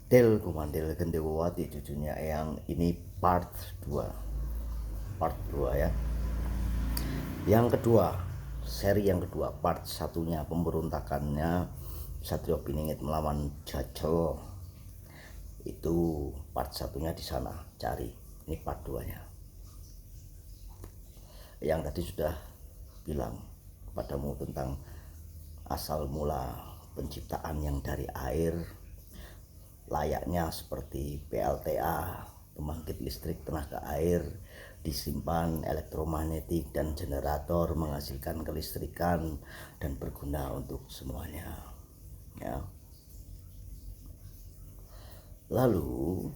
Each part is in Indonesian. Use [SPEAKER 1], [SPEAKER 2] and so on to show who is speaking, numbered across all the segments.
[SPEAKER 1] Del Kumandel Gendewati cucunya yang ini part 2 ya. Yang kedua, seri yang kedua, part satunya pemberontakannya Satrio Piningit melawan Jajel, itu part satunya di sana, cari. Ini part 2 nya. Yang tadi sudah bilang padamu tentang asal mula penciptaan yang dari air, layaknya seperti PLTA, pembangkit listrik tenaga air, disimpan elektromagnetik dan generator menghasilkan kelistrikan dan berguna untuk semuanya ya. Lalu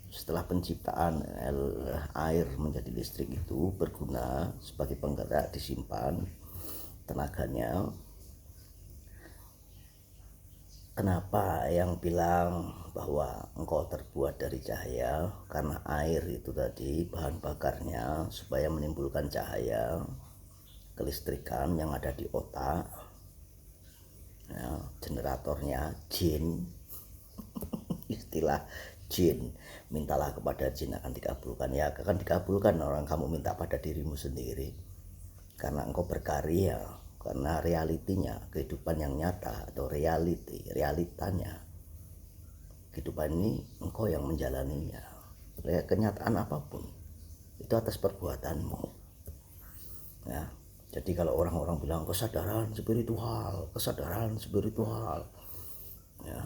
[SPEAKER 1] setelah penciptaan air menjadi listrik itu berguna sebagai penggerak, disimpan tenaganya. Kenapa yang bilang bahwa engkau terbuat dari cahaya? Karena air itu tadi bahan bakarnya supaya menimbulkan cahaya, kelistrikan yang ada di otak ya, generatornya jin. Istilah jin, mintalah kepada jin akan dikabulkan. Ya akan dikabulkan orang kamu minta pada dirimu sendiri, karena engkau berkarya, karena realitinya, kehidupan yang nyata atau realitanya kehidupan ini engkau yang menjalaninya. Kenyataan apapun itu atas perbuatanmu ya. Jadi kalau orang-orang bilang kesadaran spiritual ya,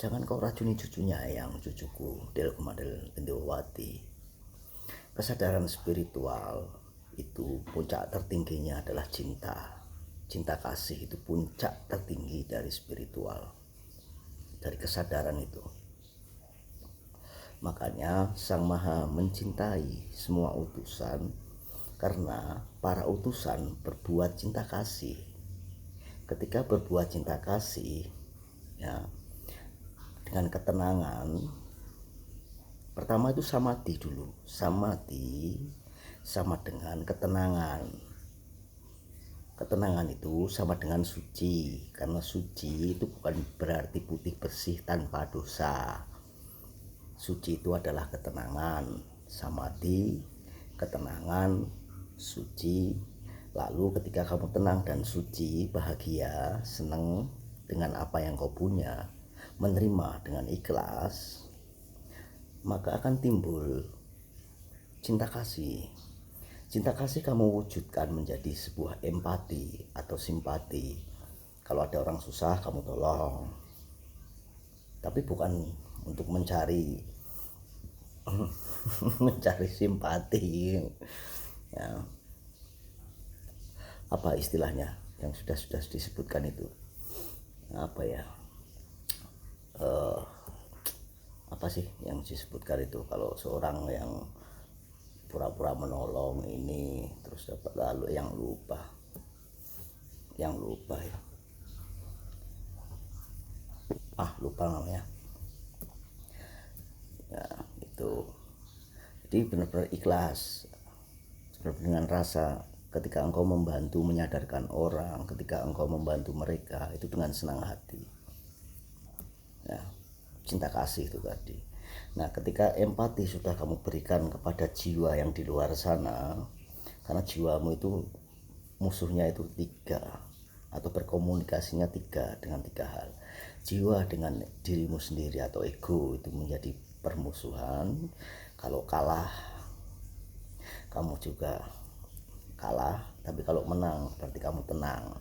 [SPEAKER 1] jangan kau racuni cucunya yang cucuku Del Kumandel Gendewati. Kesadaran spiritual itu puncak tertingginya adalah cinta. Cinta kasih itu puncak tertinggi dari spiritual, dari kesadaran itu. Makanya Sang Maha mencintai semua utusan karena para utusan berbuat cinta kasih. Ketika berbuat cinta kasih ya, dengan ketenangan, pertama itu samadhi dulu. Samadhi sama dengan ketenangan. Ketenangan itu sama dengan suci, karena suci itu bukan berarti putih bersih tanpa dosa. Suci itu adalah ketenangan. Samadhi, ketenangan, suci. Lalu ketika kamu tenang dan suci, bahagia, senang dengan apa yang kau punya, menerima dengan ikhlas, maka akan timbul cinta kasih. Cinta kasih kamu wujudkan menjadi sebuah empati atau simpati. Kalau ada orang susah kamu tolong, tapi bukan untuk mencari mencari simpati ya. Apa istilahnya yang sudah disebutkan itu, apa ya, apa sih yang disebutkan itu, kalau seorang yang pura-pura menolong ini terus dapat lalu yang lupa ya, lupa namanya ya. Itu jadi benar-benar ikhlas, benar dengan rasa. Ketika engkau membantu menyadarkan orang, ketika engkau membantu mereka, itu dengan senang hati ya, cinta kasih itu tadi. Nah ketika empati sudah kamu berikan kepada jiwa yang di luar sana, karena jiwamu itu musuhnya itu 3, atau berkomunikasinya dengan 3 hal. Jiwa dengan dirimu sendiri atau ego itu menjadi permusuhan. Kalau kalah kamu juga kalah, tapi kalau menang berarti kamu tenang.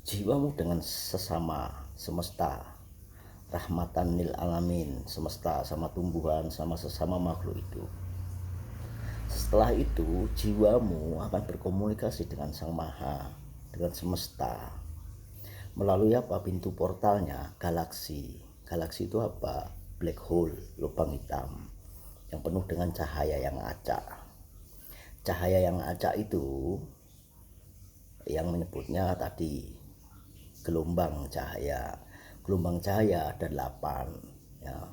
[SPEAKER 1] Jiwamu dengan sesama semesta, rahmatan lil alamin, semesta sama tumbuhan, sama sesama makhluk itu. Setelah itu jiwamu akan berkomunikasi dengan Sang Maha, dengan semesta, melalui apa? Pintu portalnya galaksi. Galaksi itu apa? Black hole, lubang hitam yang penuh dengan cahaya yang acak. Cahaya yang acak itu yang menyebutnya tadi gelombang cahaya. Gelombang cahaya ada 8 ya.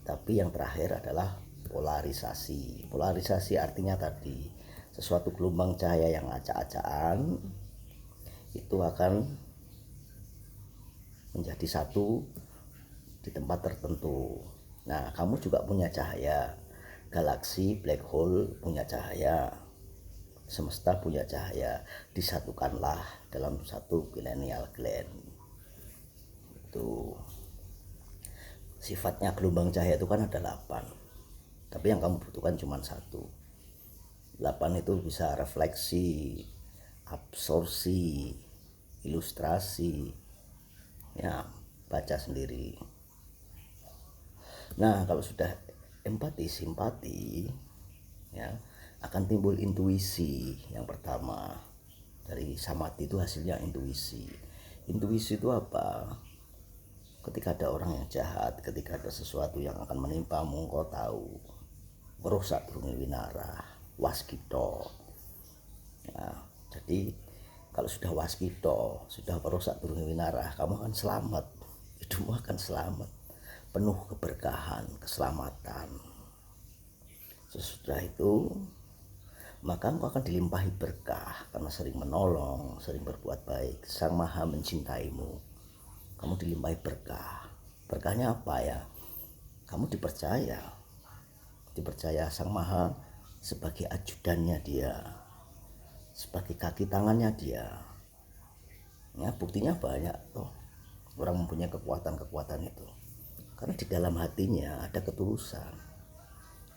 [SPEAKER 1] Tapi yang terakhir adalah polarisasi. Polarisasi artinya tadi sesuatu gelombang cahaya yang acak-acakan itu akan menjadi satu di tempat tertentu. Nah, kamu juga punya cahaya. Galaksi, black hole punya cahaya. Semesta punya cahaya. Disatukanlah dalam satu pineal gland. Itu sifatnya gelombang cahaya itu kan ada 8. Tapi yang kamu butuhkan cuma 1. 8 itu bisa refleksi, absorpsi, ilustrasi. Ya, baca sendiri. Nah, kalau sudah empati, simpati, ya, akan timbul intuisi. Yang pertama, dari samadhi itu hasilnya intuisi. Intuisi itu apa? Ketika ada orang yang jahat, ketika ada sesuatu yang akan menimpamu, kau tahu. Merusak durunge winarah, waskito. Ya, jadi kalau sudah waskito, sudah merusak durunge winarah, kamu akan selamat. Hidupmu akan selamat, penuh keberkahan, keselamatan. Sesudah itu, maka engkau akan dilimpahi berkah karena sering menolong, sering berbuat baik. Sang Maha mencintaimu. Kamu dilimpahi berkah. Berkahnya apa ya? Kamu dipercaya Sang Maha sebagai ajudannya dia, sebagai kaki tangannya dia. Ya, buktinya banyak toh orang mempunyai kekuatan itu. Karena di dalam hatinya ada ketulusan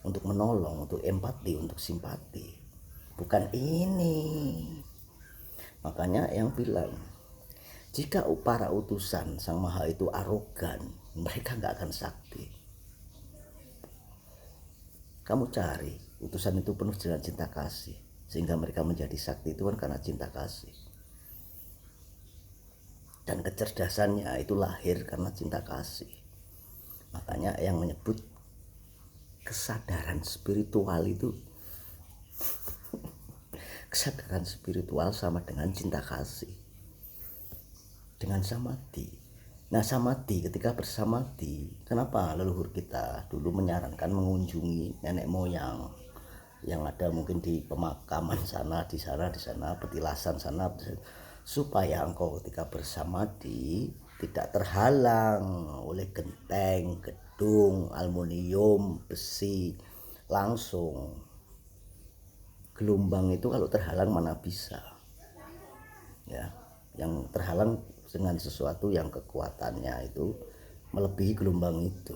[SPEAKER 1] untuk menolong, untuk empati, untuk simpati. Bukan ini. Makanya yang bilang, jika para utusan Sang Maha itu arogan, mereka nggak akan sakti. Kamu cari utusan itu penuh dengan cinta kasih, sehingga mereka menjadi sakti itu kan karena cinta kasih. Dan kecerdasannya itu lahir karena cinta kasih. Makanya yang menyebut kesadaran spiritual itu, kesadaran spiritual sama dengan cinta kasih, dengan samadhi. Nah, samadhi, ketika bersamadhi, kenapa leluhur kita dulu menyarankan mengunjungi nenek moyang yang ada mungkin di pemakaman sana, di sana, petilasan sana, supaya engkau ketika bersamadhi tidak terhalang oleh genteng, gedung, aluminium, besi. Langsung gelombang itu kalau terhalang mana bisa, ya, yang terhalang dengan sesuatu yang kekuatannya itu melebihi gelombang itu,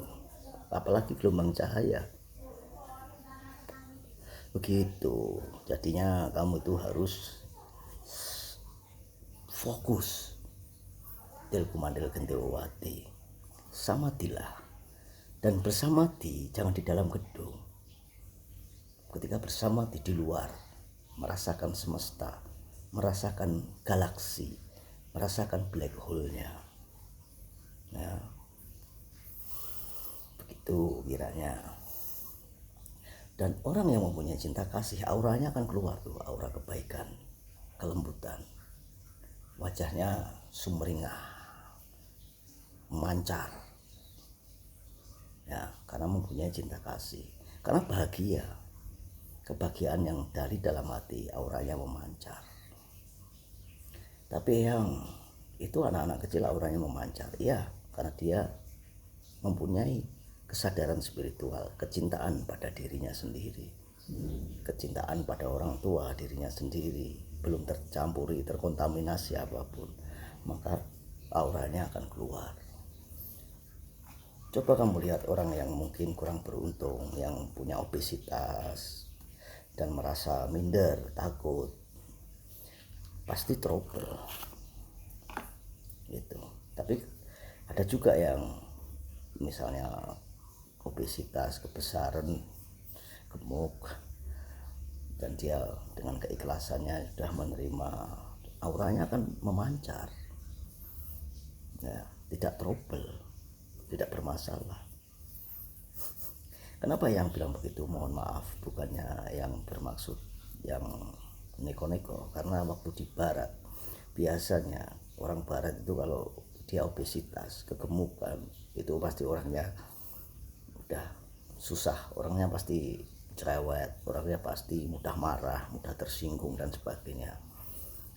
[SPEAKER 1] apalagi gelombang cahaya. Begitu, jadinya kamu itu harus fokus del kumandel gendewati, samadilah. Dan bersamadhi jangan di dalam gedung. Ketika bersamadhi di luar, merasakan semesta, merasakan galaksi, merasakan black hole-nya. Ya, begitu kiranya. Dan orang yang mempunyai cinta kasih, auranya akan keluar tuh, aura kebaikan, kelembutan. Wajahnya sumringah, memancar. Ya, karena mempunyai cinta kasih. Karena bahagia. Kebahagiaan yang dari dalam hati, auranya memancar. Tapi yang itu anak-anak kecil auranya memancar. Ya, karena dia mempunyai kesadaran spiritual, kecintaan pada dirinya sendiri, kecintaan pada orang tua dirinya sendiri, belum tercampuri, terkontaminasi apapun, maka auranya akan keluar. Coba kamu lihat orang yang mungkin kurang beruntung, yang punya obesitas dan merasa minder, takut, pasti trouble gitu. Tapi ada juga yang misalnya obesitas, kebesaran, gemuk, dan dia dengan keikhlasannya sudah menerima, auranya akan memancar, ya, tidak trouble, tidak bermasalah. Kenapa yang bilang begitu? Mohon maaf, bukannya yang bermaksud yang neko-neko, karena waktu di barat biasanya orang barat itu kalau dia obesitas, kegemukan, itu pasti orangnya udah susah, orangnya pasti cerewet, orangnya pasti mudah marah, mudah tersinggung dan sebagainya.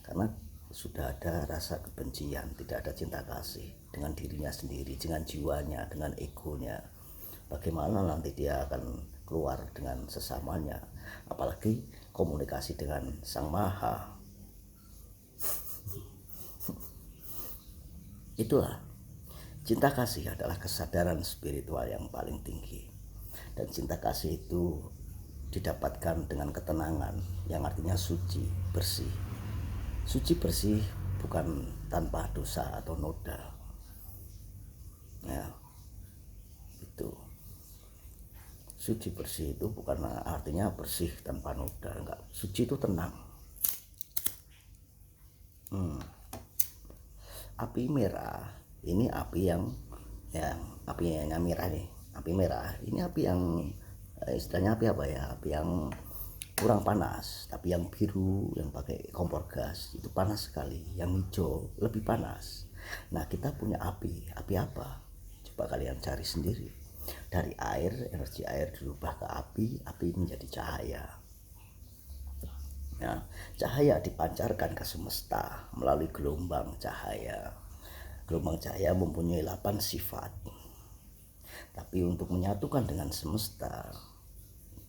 [SPEAKER 1] Karena sudah ada rasa kebencian, tidak ada cinta kasih dengan dirinya sendiri, dengan jiwanya, dengan egonya, bagaimana nanti dia akan keluar dengan sesamanya, apalagi komunikasi dengan Sang Maha. Itulah, cinta kasih adalah kesadaran spiritual yang paling tinggi. Dan cinta kasih itu didapatkan dengan ketenangan, yang artinya suci, bersih. Suci bersih bukan tanpa dosa atau noda. Ya, itu. Suci bersih itu bukan artinya bersih tanpa noda, enggak. Suci itu tenang. Api merah ini api yang apinya merah nih. Api merah ini api yang istilahnya api apa ya? Api yang kurang panas, tapi yang biru yang pakai kompor gas itu panas sekali. Yang hijau lebih panas. Nah, kita punya api apa? Coba kalian cari sendiri. Dari air, energi air dirubah ke api menjadi cahaya. Ya, cahaya dipancarkan ke semesta melalui gelombang cahaya. Gelombang cahaya mempunyai 8 sifat. Tapi untuk menyatukan dengan semesta,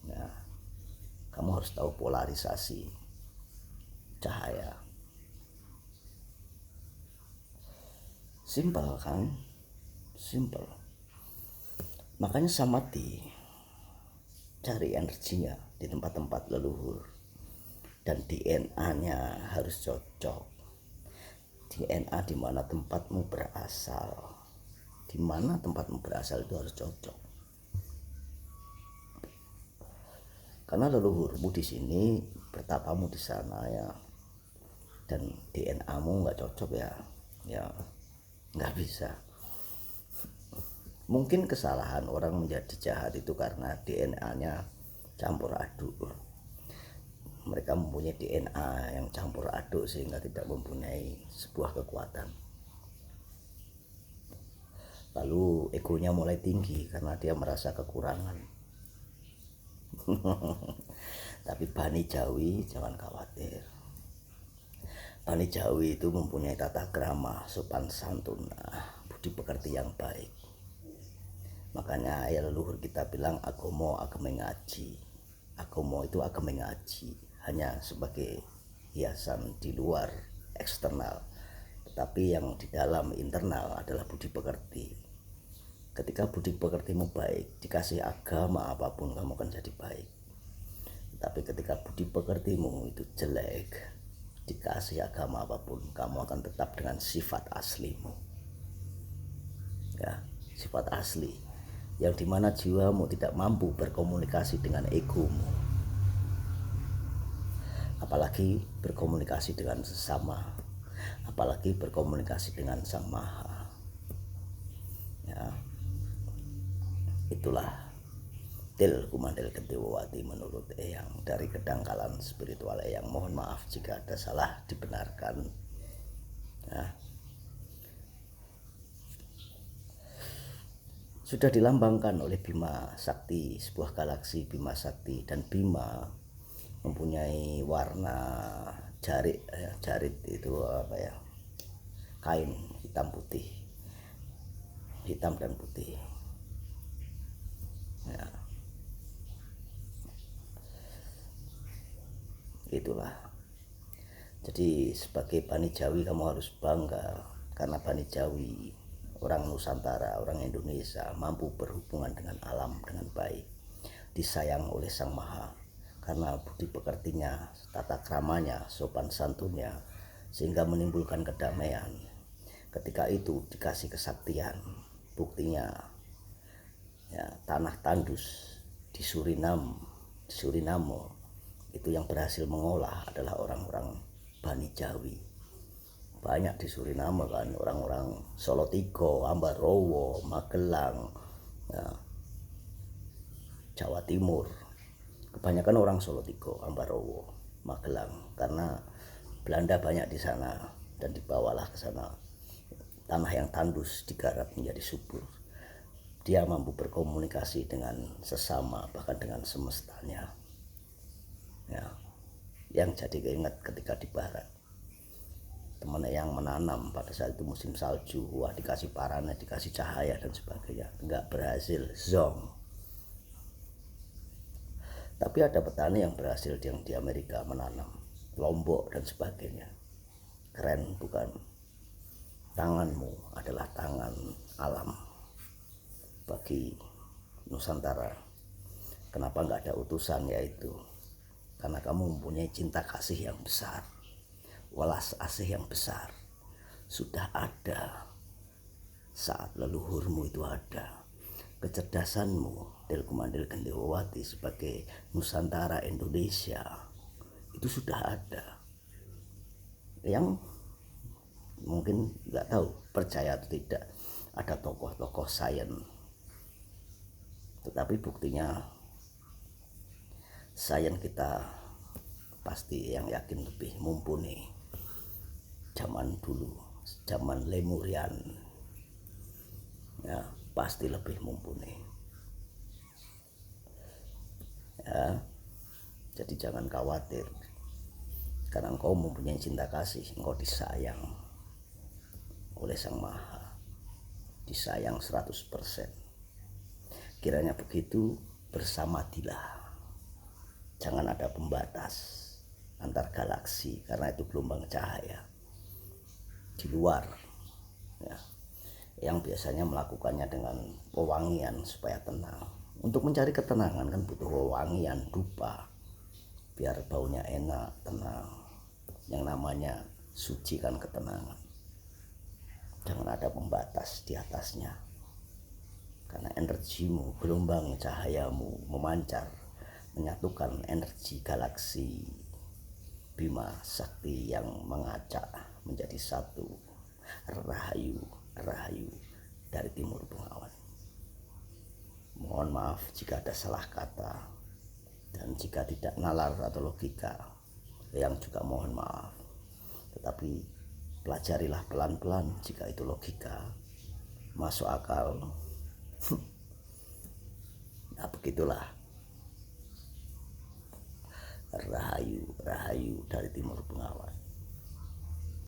[SPEAKER 1] ya, kamu harus tahu polarisasi cahaya. Simpel kan? Simpel. Makanya samadhi, cari energinya di tempat-tempat leluhur. Dan DNA-nya harus cocok. DNA di mana tempatmu berasal. Di mana tempatmu berasal itu harus cocok. Karena leluhurmu di sini, bertapamu di sana ya. Dan DNA-mu nggak cocok ya nggak bisa. Mungkin kesalahan orang menjadi jahat itu karena DNA-nya campur aduk. Mereka mempunyai DNA yang campur aduk sehingga tidak mempunyai sebuah kekuatan. Lalu egonya mulai tinggi karena dia merasa kekurangan. Tapi Bani Jawi jangan khawatir. Bani Jawi itu mempunyai tata krama, sopan santun, budi pekerti yang baik. Makanya ya leluhur kita bilang agomo agame ngaji. Agomo itu agame ngaji, hanya sebagai hiasan di luar eksternal, tetapi yang di dalam internal adalah budi pekerti. Ketika budi pekertimu baik, dikasih agama apapun kamu akan jadi baik. Tapi ketika budi pekertimu itu jelek, dikasih agama apapun kamu akan tetap dengan sifat aslimu. Ya, sifat asli yang dimana jiwamu tidak mampu berkomunikasi dengan egomu, apalagi berkomunikasi dengan sesama, apalagi berkomunikasi dengan Sang Maha. Ya, itulah til kumandel kedewati menurut Eyang dari kedangkalan spiritual Eyang. Mohon maaf jika ada salah, dibenarkan. Ya. Sudah dilambangkan oleh Bima Sakti, sebuah galaksi Bima Sakti, dan Bima mempunyai warna jarit itu apa ya, kain hitam putih, hitam dan putih ya. Itulah, jadi sebagai Bani Jawi kamu harus bangga karena Bani Jawi, orang Nusantara, orang Indonesia, mampu berhubungan dengan alam dengan baik, disayang oleh Sang Maha karena budi pekertinya, tata kramanya, sopan santunnya, sehingga menimbulkan kedamaian. Ketika itu dikasih kesaktian, buktinya ya, tanah tandus di Suriname itu yang berhasil mengolah adalah orang-orang Bani Jawi. Banyak di Suriname kan, orang-orang Solotigo, Ambarawa, Magelang, ya, Jawa Timur. Kebanyakan orang Solotigo, Ambarawa, Magelang, karena Belanda banyak di sana dan dibawalah ke sana. Tanah yang tandus digarap menjadi subur. Dia mampu berkomunikasi dengan sesama, bahkan dengan semestanya. Ya, yang jadi keinget ketika di barat. teman yang menanam pada saat itu musim salju, wah dikasih parana, dikasih cahaya dan sebagainya, nggak berhasil, zong. Tapi ada petani yang berhasil yang di Amerika menanam Lombok dan sebagainya. Keren bukan? Tanganmu adalah tangan alam bagi Nusantara. Kenapa nggak ada utusan? Yaitu karena kamu mempunyai cinta kasih yang besar, welas asih yang besar. Sudah ada saat leluhurmu itu ada. Kecerdasanmu Del Kumandel Gendewati sebagai Nusantara Indonesia itu sudah ada. Yang mungkin nggak tahu percaya atau tidak, ada tokoh-tokoh sains, tetapi buktinya sains kita pasti yang yakin lebih mumpuni zaman dulu, zaman Lemurian ya, pasti lebih mumpuni ya. Jadi jangan khawatir, karena engkau mempunyai cinta kasih, engkau disayang oleh Sang Maha, disayang 100%. Kiranya begitu, bersamadilah. Jangan ada pembatas antar galaksi, karena itu gelombang cahaya di luar ya, yang biasanya melakukannya dengan wewangian supaya tenang. Untuk mencari ketenangan kan butuh wewangian, dupa, biar baunya enak, tenang. Yang namanya suci kan ketenangan. Jangan ada pembatas di atasnya, karena energimu, gelombang cahayamu memancar, menyatukan energi galaksi Bima Sakti yang mengacak menjadi satu. Rahayu, rahayu dari Timur Bengawan. Mohon maaf jika ada salah kata, dan jika tidak nalar atau logika, yang juga mohon maaf. Tetapi pelajarilah pelan-pelan jika itu logika, masuk akal. Nah begitulah. Rahayu, rahayu dari Timur Bengawan.